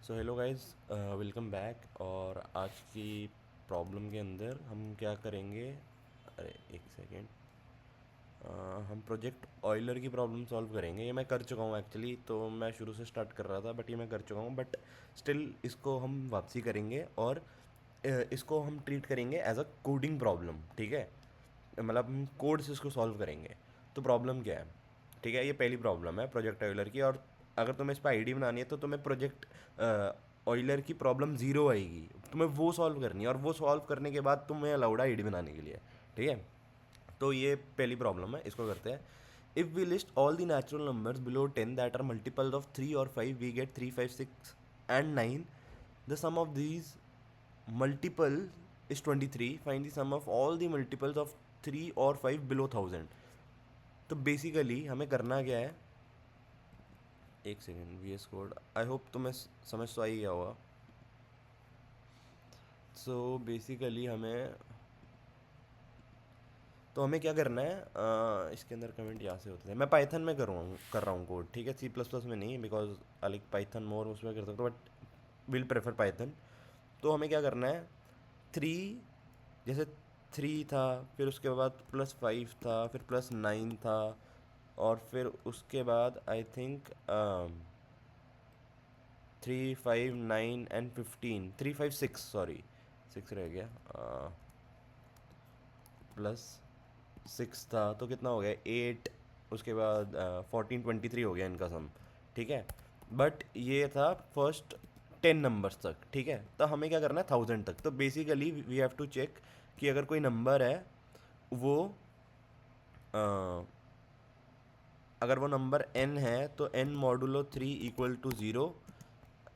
So hello guys, welcome back. और आज की प्रॉब्लम के अंदर हम क्या करेंगे। अरे एक सेकेंड। हम प्रोजेक्ट ऑयलर की प्रॉब्लम सॉल्व करेंगे। ये मैं कर चुका हूँ एक्चुअली, तो मैं शुरू से स्टार्ट कर रहा था बट ये मैं कर चुका हूँ। बट स्टिल इसको हम वापसी करेंगे और इसको हम ट्रीट करेंगे एज अ कोडिंग प्रॉब्लम। ठीक है, मतलब हम कोड से इसको सॉल्व करेंगे। तो प्रॉब्लम क्या है? ठीक है, ये पहली प्रॉब्लम है प्रोजेक्ट ऑयलर की। और अगर तुम्हें इस पर आईडी बनानी है तो तुम्हें प्रोजेक्ट ऑयलर की प्रॉब्लम ज़ीरो आएगी, तुम्हें वो सॉल्व करनी है। और वो सॉल्व करने के बाद तुम्हें अलाउड है आईडी बनाने के लिए। ठीक है, तो ये पहली प्रॉब्लम है, इसको करते हैं। If we list all the natural numbers below 10 that are multiples of 3 और 5, we get 3, 5, 6 and 9। The sum of these multiple is 23. Find the sum of all the multiples of 3 और 5 below 1000। तो basically हमें करना क्या है? एक second, V S code I hope तुम्हें समझ तो आई गया होगा। सो बेसिकली हमें क्या करना है? इसके अंदर कमेंट यहाँ से होते थे। मैं पाइथन में कर रहा हूँ कोड। ठीक है, सी प्लस प्लस में नहीं, बिकॉज आई लाइक पाइथन मोर, उसमें कर सकता हूँ बट विल प्रेफर पाइथन। तो हमें क्या करना है? थ्री, जैसे थ्री था, फिर उसके बाद +5 था, फिर +9 था, और फिर उसके बाद आई थिंक 3, 5, 9 एंड 15, 3, 5, 6, सॉरी 6 रह गया। +6 था तो कितना हो गया? 8। उसके बाद 14, 23 हो गया इनका सम। ठीक है, बट ये था फर्स्ट 10 नंबर्स तक। ठीक है, तो हमें क्या करना है? 1000 तक। तो basically we have to check कि अगर कोई नंबर है वो अ, अगर वो नंबर n है तो n modulo 3 equal to 0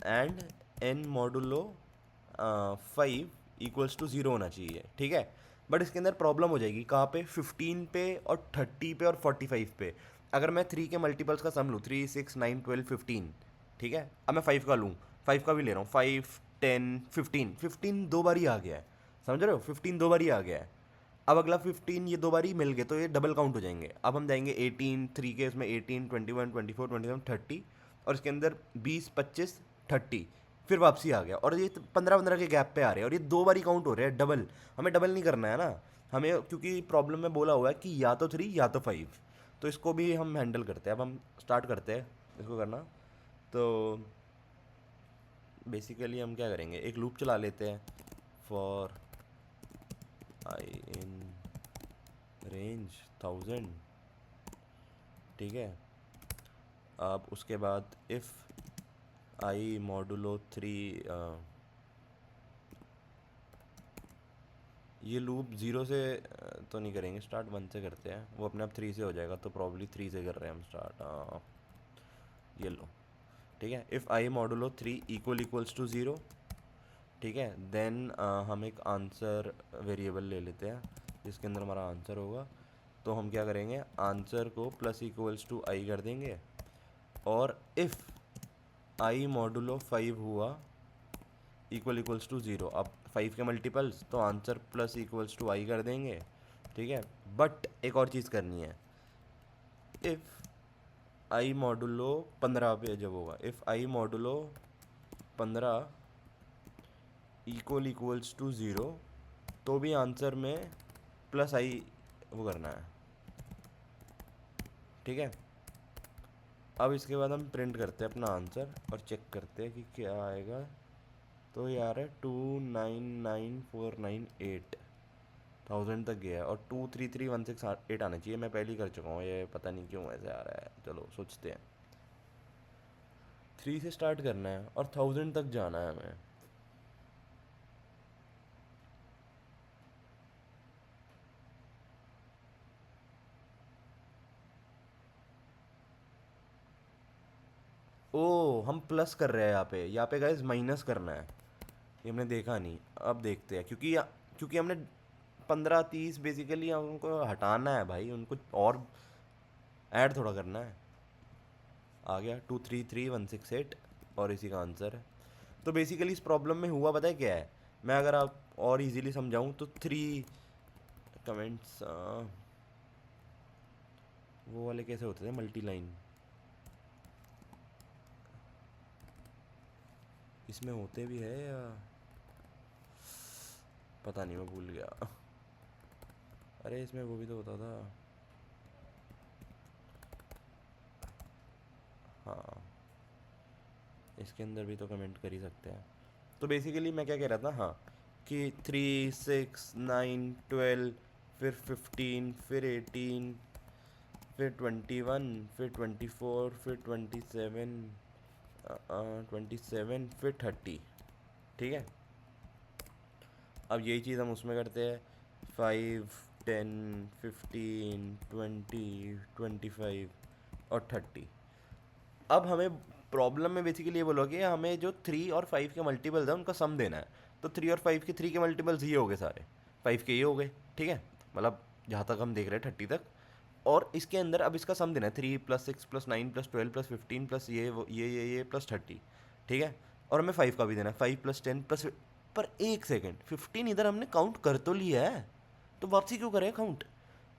and n modulo 5 equals to 0 होना चाहिए। ठीक है, बट इसके अंदर प्रॉब्लम हो जाएगी कहाँ पे? 15 पे और 30 पे और 45 पे। अगर मैं 3 के मल्टीपल्स का सम लूँ, 3, 6, 9, 12, 15। ठीक है, अब मैं 5 का लूँ, 5 का भी ले रहा हूँ, 5, 10, 15। 15 दो बार ही आ गया है, समझ रहे हो? 15 दो बार ही आ गया है। अब अगला 15 ये दो बार ही मिल गए तो ये डबल काउंट हो जाएंगे। अब हम जाएंगे 18, 3 के उसमें 18, 21, 24, 27, 30, और इसके अंदर 20, 25, 30। फिर वापसी आ गया, और ये 15-15 के गैप पे आ रहे हैं, और ये दो बार ही काउंट हो रहे हैं डबल। हमें डबल नहीं करना है ना हमें, क्योंकि प्रॉब्लम में बोला हुआ है कि या तो 3 या तो 5। तो इसको भी हम हैंडल करते हैं। अब हम स्टार्ट करते हैं इसको करना। तो बेसिकली हम क्या करेंगे? एक लूप चला लेते हैं, फॉर आई इन रेंज 1000। ठीक है, अब उसके बाद इफ़ आई मॉडुलो 3, ये लूप ज़ीरो से तो नहीं करेंगे स्टार्ट, 1 से करते हैं। वो अपने आप 3 से हो जाएगा, तो प्रॉब्ली 3 से कर रहे हैं हम स्टार्ट। ये लो। ठीक है, if I modulo 3 equals to 0। ठीक है, देन हम एक आंसर वेरिएबल ले लेते हैं जिसके अंदर हमारा आंसर होगा। तो हम क्या करेंगे? आंसर को प्लस इक्वल्स टू आई कर देंगे। और इफ़ आई मॉडुलो 5 हुआ इक्वल्स टू 0। अब 5 के मल्टीपल्स, तो आंसर प्लस इक्वल्स टू आई कर देंगे। ठीक है, बट एक और चीज़ करनी है। इफ़ आई मॉडुलो 15 पे जब होगा, if I modulo 15 equals to 0, तो भी आंसर में प्लस आई वो करना है। ठीक है, अब इसके बाद हम प्रिंट करते हैं अपना आंसर और चेक करते हैं कि क्या आएगा। तो ये आ रहा है 299,498। 1000 तक गया है, और 233,168 आना चाहिए। मैं पहले ही कर चुका हूँ, ये पता नहीं क्यों ऐसे आ रहा है। चलो सोचते हैं। 3 से स्टार्ट करना है और 1000 तक जाना है हमें। ओ, हम प्लस कर रहे हैं यहाँ पे गाइस माइनस करना है। ये हमने देखा नहीं, अब देखते हैं। क्योंकि हमने 15, 30 बेसिकली उनको हटाना है भाई, उनको और ऐड थोड़ा करना है। आ गया 233,168, और इसी का आंसर है। तो बेसिकली इस प्रॉब्लम में हुआ पता है क्या है? मैं अगर आप और इजीली समझाऊं तो 3 कमेंट्स, वो वाले कैसे होते थे? Multi line. इसमें होते भी है या पता नहीं, मैं भूल गया। अरे इसमें वो भी तो होता था। हाँ, इसके अंदर भी तो कमेंट कर ही सकते हैं। तो बेसिकली मैं क्या कह रहा था, हाँ, कि 3, 6, 9, 12, फिर 15, फिर 18, फिर 21, फिर 24, फिर 27, फिर 30। ठीक है, अब यही चीज़ हम उसमें करते हैं, 5, 10, 15, 20, 25 और 30। अब हमें प्रॉब्लम में बेसिकली ये बोलो कि हमें जो 3 और 5 के मल्टीपल्स हैं उनका सम देना है। तो 3 और 5 के 3 के मल्टीपल्स ये हो गए सारे, 5 के ये हो गए, ठीक है, मतलब जहाँ तक हम देख रहे हैं 30 तक। और इसके अंदर अब इसका सम देना है, 3 + 6 + 9 + 12 + 15 प्लस ये प्लस 30, ठीक है। और हमें 5 का भी देना है, 5 + 10 प्लस। पर एक सेकेंड, 15 इधर हमने काउंट कर तो लिया है, तो वापसी क्यों करें काउंट?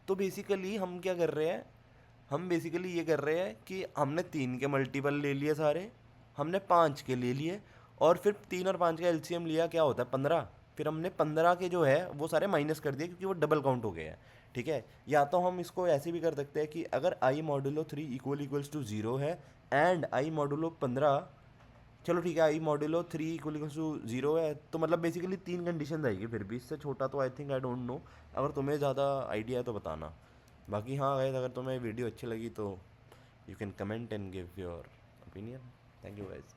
तो बेसिकली हम क्या कर रहे हैं, हम बेसिकली ये कर रहे हैं कि हमने 3 के मल्टीपल ले लिए सारे, हमने 5 के ले लिए, और फिर 3 और 5 का एलसीएम लिया, क्या होता है 15। फिर हमने 15 के जो है वो सारे माइनस कर दिए क्योंकि वो डबल काउंट हो गए हैं, ठीक है। या तो हम इसको ऐसे भी कर सकते हैं कि अगर आई मॉडुलो 3 इक्वल्स टू 0 है एंड आई मॉडुलो 15, चलो ठीक है, आई मॉडुलो 3 इक्वल्स टू 0 है, तो मतलब बेसिकली 3 कंडीशन आएगी। फिर भी इससे छोटा तो I think, I don't know, अगर तुम्हें ज़्यादा आइडिया है तो बताना। बाकी हाँ गाइस, अगर तुम्हें वीडियो अच्छी लगी तो you can comment and give your opinion. Thank you guys.